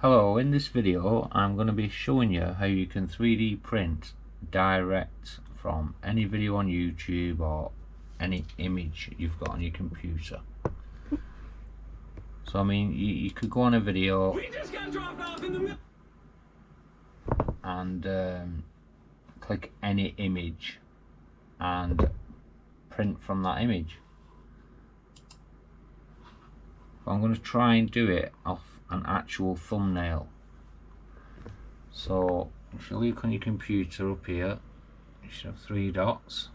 Hello, in this video I'm going to be showing you how you can 3D print direct from any video on YouTube or any image you've got on your computer. So I mean, you could go on a video and click any image and print from that image. I'm going to try and do it off an actual thumbnail. So if you look on your computer up here, you should have three dots.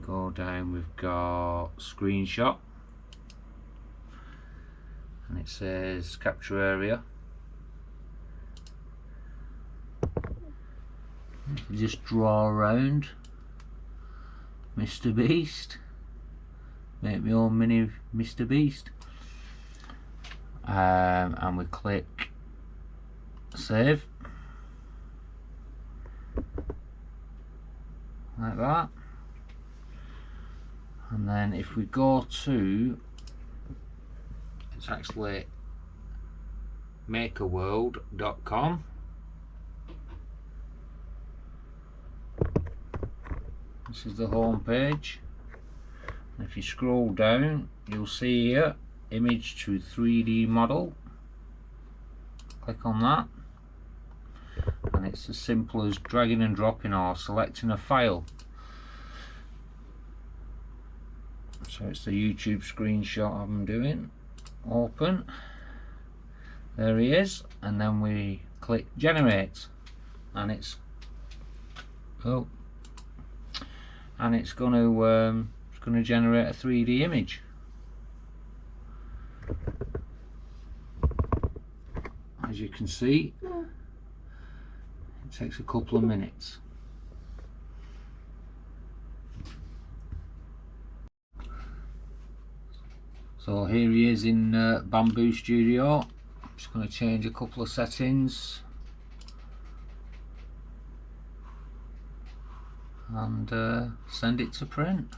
Go down, we've got screenshot, and it says capture area. You just draw around MrBeast, make my own mini MrBeast, and we click save like that. And then if we go to, it's actually MakerWorld.com. This is the home page. And if you scroll down, you'll see here image to 3D model. Click on that, and it's as simple as dragging and dropping or selecting a file. So it's the YouTube screenshot I'm doing. Open. There he is, and then we click generate, and it's going to generate a 3D image. As you can see, it takes a couple of minutes. So here he is in Bambu Studio. I'm just going to change a couple of settings and send it to print.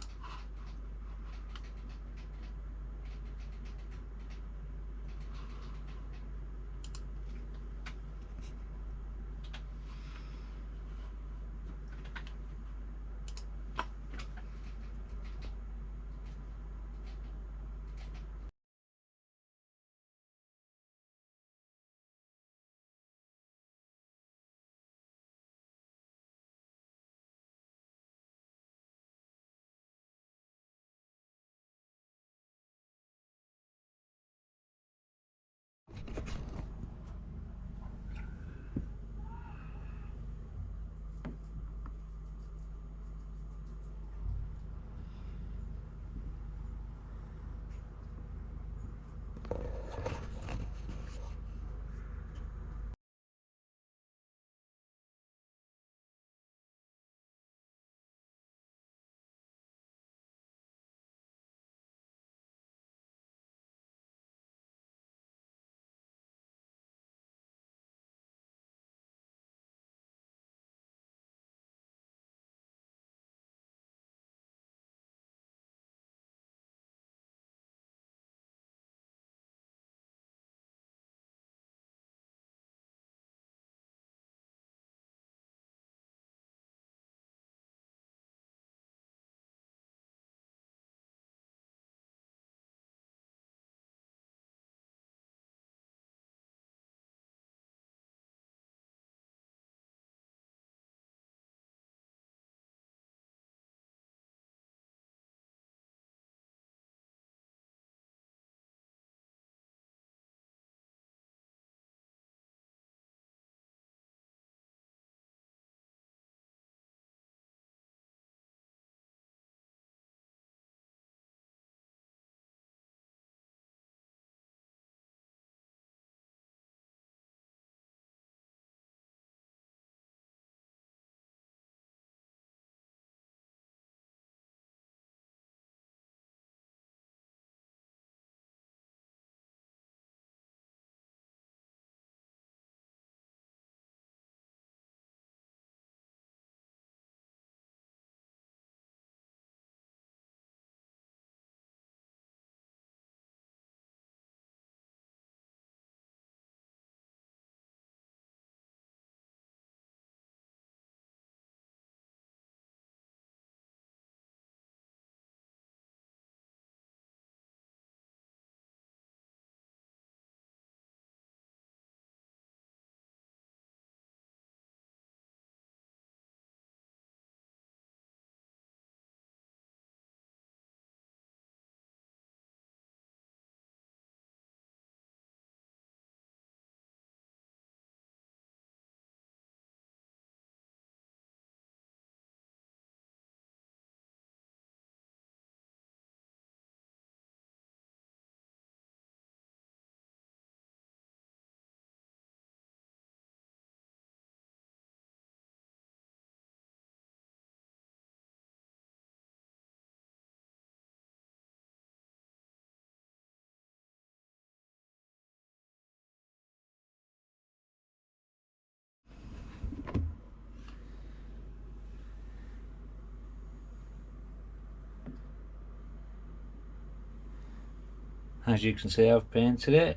As you can see, I've painted it,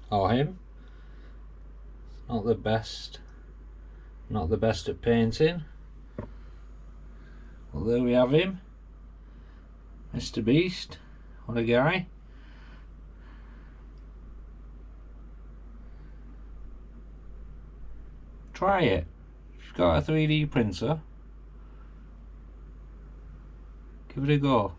or him. Not the best at painting. Well, there we have him, MrBeast. What a guy. Try it. If you've got a 3D printer, give it a go.